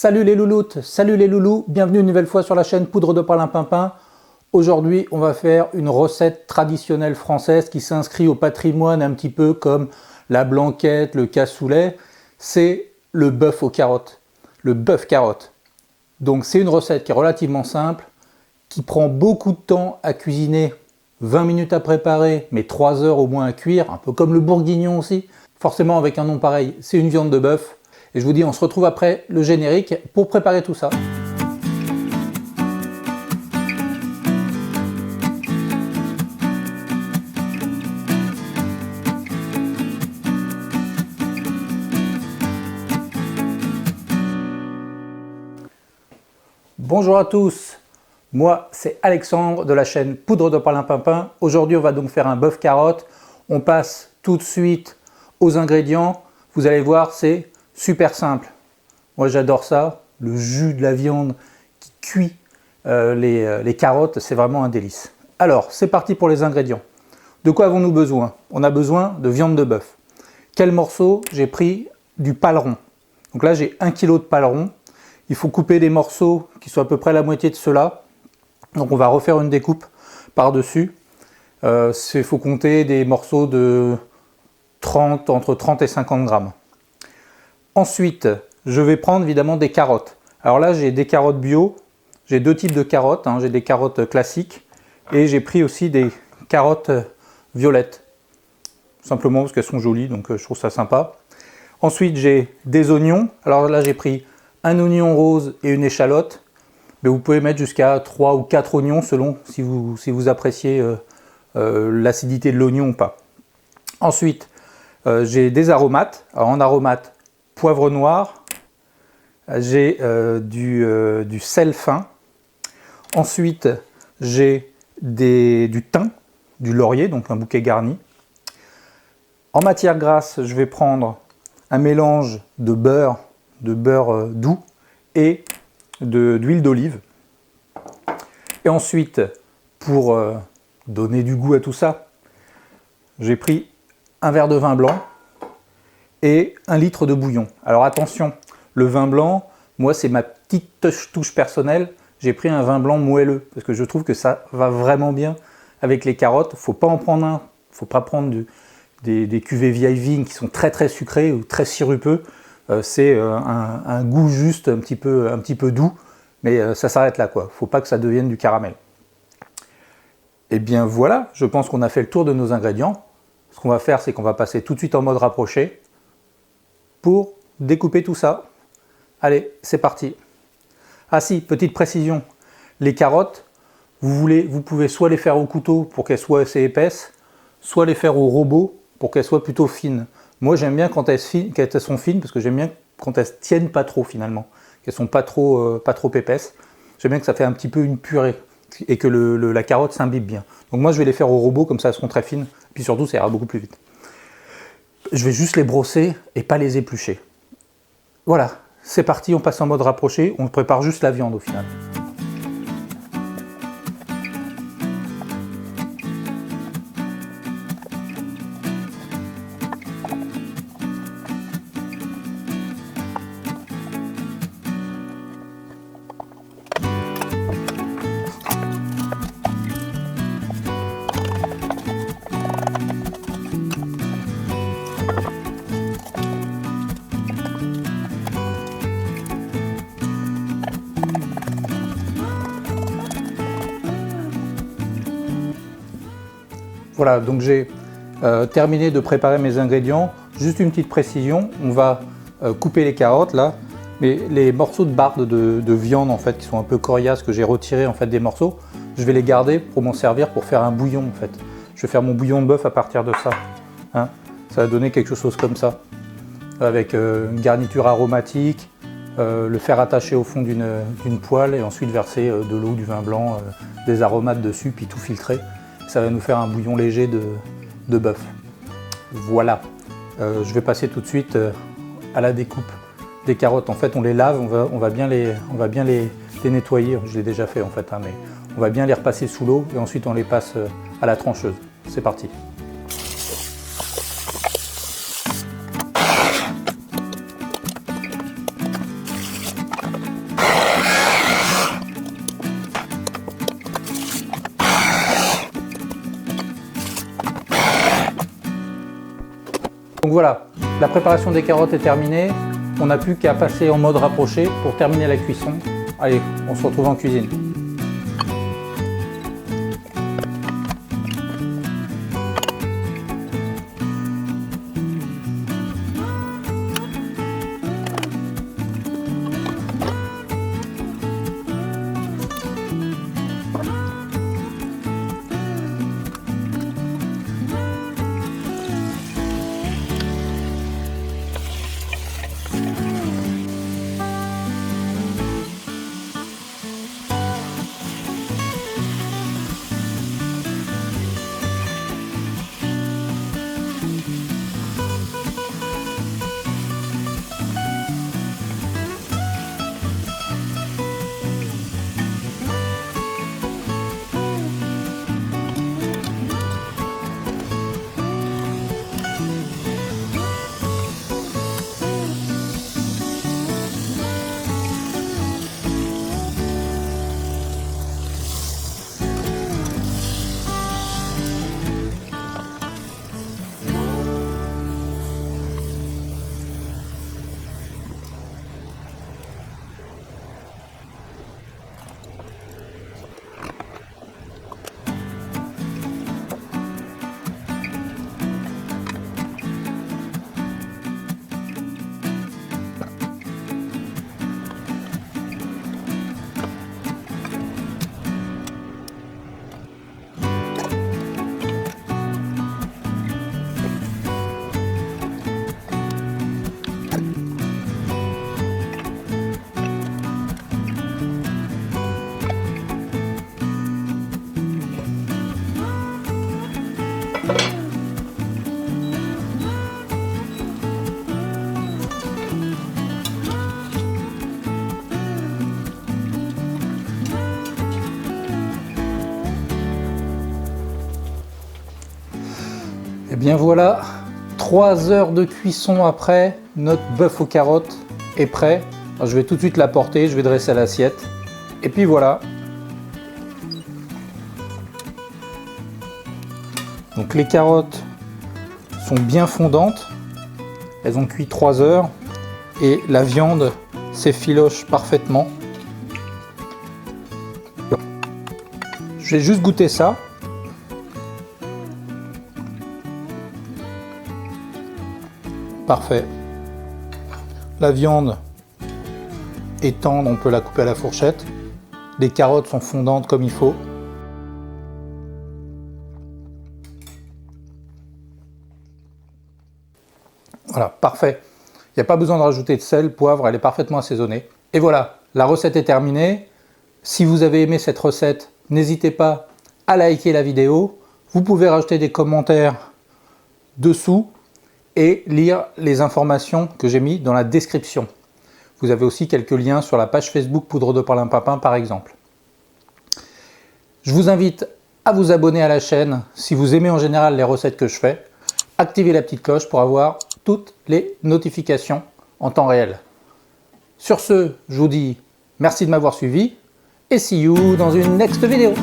Salut les louloutes, salut les loulous, bienvenue une nouvelle fois sur la chaîne Poudre de Perlimpinpin. Aujourd'hui, on va faire une recette traditionnelle française qui s'inscrit au patrimoine un petit peu comme la blanquette, le cassoulet. C'est le bœuf aux carottes, le bœuf carotte. Donc c'est une recette qui est relativement simple, qui prend beaucoup de temps à cuisiner, 20 minutes à préparer, mais 3 heures au moins à cuire, un peu comme le bourguignon aussi. Forcément avec un nom pareil, c'est une viande de bœuf. Et je vous dis, on se retrouve après le générique pour préparer tout ça. Bonjour à tous, moi c'est Alexandre de la chaîne Poudre de Perlimpinpin. Aujourd'hui on va donc faire un bœuf carotte. On passe tout de suite aux ingrédients. Vous allez voir, c'est super simple. Moi j'adore ça, le jus de la viande qui cuit les carottes, c'est vraiment un délice. Alors c'est parti pour les ingrédients. De quoi avons-nous besoin? On a besoin de viande de bœuf. Quel morceau? J'ai pris du paleron. Donc là j'ai 1 kg de paleron. Il faut couper des morceaux qui sont à peu près la moitié de ceux-là. Donc on va refaire une découpe par-dessus. Il faut compter des morceaux de entre 30 et 50 grammes. Ensuite, je vais prendre évidemment des carottes. Alors là, j'ai des carottes bio. J'ai deux types de carottes. J'ai des carottes classiques et j'ai pris aussi des carottes violettes. Simplement parce qu'elles sont jolies, donc je trouve ça sympa. Ensuite, j'ai des oignons. Alors là, j'ai pris un oignon rose et une échalote. Mais vous pouvez mettre jusqu'à 3 ou 4 oignons selon si vous appréciez l'acidité de l'oignon ou pas. Ensuite, j'ai des aromates. Alors en aromates, poivre noir, j'ai du sel fin. Ensuite, j'ai du thym, du laurier, donc un bouquet garni. En matière grasse, je vais prendre un mélange de beurre doux et d'huile d'olive. Et ensuite, pour donner du goût à tout ça, j'ai pris un verre de vin blanc et 1 litre de bouillon. Alors attention, le vin blanc, moi c'est ma petite touche personnelle, j'ai pris un vin blanc moelleux parce que je trouve que ça va vraiment bien avec les carottes. Faut pas en prendre un, faut pas prendre des cuvées vieilles vignes qui sont très sucrées ou très sirupeux. C'est un goût juste un petit peu doux, mais ça s'arrête là quoi. Faut pas que ça devienne du caramel. Et bien voilà, je pense qu'on a fait le tour de nos ingrédients. Ce qu'on va faire, c'est qu'on va passer tout de suite en mode rapproché pour découper tout ça. Allez, c'est parti. Ah si, petite précision, les carottes, vous pouvez soit les faire au couteau pour qu'elles soient assez épaisses, soit les faire au robot pour qu'elles soient plutôt fines. Moi j'aime bien quand elles sont fines parce que j'aime bien quand elles ne tiennent pas trop finalement, qu'elles ne sont pas trop épaisses. J'aime bien que ça fait un petit peu une purée et que la carotte s'imbibe bien. Donc moi je vais les faire au robot, comme ça elles seront très fines, puis surtout ça ira beaucoup plus vite. Je vais juste les brosser et pas les éplucher. Voilà, c'est parti, on passe en mode rapproché, on prépare juste la viande au final. Voilà, donc j'ai terminé de préparer mes ingrédients. Juste une petite précision, on va couper les carottes là, mais les morceaux de barbe de viande en fait qui sont un peu coriaces que j'ai retirés en fait des morceaux, je vais les garder pour m'en servir pour faire un bouillon en fait. Je vais faire mon bouillon de bœuf à partir de ça. Ça va donner quelque chose comme ça, avec une garniture aromatique, le faire attacher au fond d'une poêle et ensuite verser de l'eau, du vin blanc, des aromates dessus, puis tout filtrer. Ça va nous faire un bouillon léger de bœuf. Voilà. Je vais passer tout de suite à la découpe des carottes. En fait, on les lave, on va bien les nettoyer. Je l'ai déjà fait en fait, mais on va bien les repasser sous l'eau et ensuite on les passe à la trancheuse. C'est parti. Donc voilà, la préparation des carottes est terminée. On n'a plus qu'à passer en mode rapproché pour terminer la cuisson. Allez, on se retrouve en cuisine. Et bien voilà, 3 heures de cuisson après, notre bœuf aux carottes est prêt. Alors, je vais tout de suite l'apporter, je vais dresser l'assiette. Et puis voilà. Donc les carottes sont bien fondantes. Elles ont cuit 3 heures. Et la viande s'effiloche parfaitement. Je vais juste goûter ça. Parfait. La viande est tendre, on peut la couper à la fourchette. Les carottes sont fondantes comme il faut. Voilà, parfait. Il n'y a pas besoin de rajouter de sel, poivre, elle est parfaitement assaisonnée. Et voilà, la recette est terminée. Si vous avez aimé cette recette, n'hésitez pas à liker la vidéo. Vous pouvez rajouter des commentaires dessous et lire les informations que j'ai mis dans la description. Vous avez aussi quelques liens sur la page Facebook Poudre de Perlimpinpin par exemple. Je vous invite à vous abonner à la chaîne si vous aimez en général les recettes que je fais. Activez la petite cloche pour avoir toutes les notifications en temps réel. Sur ce, je vous dis merci de m'avoir suivi et see you dans une next vidéo.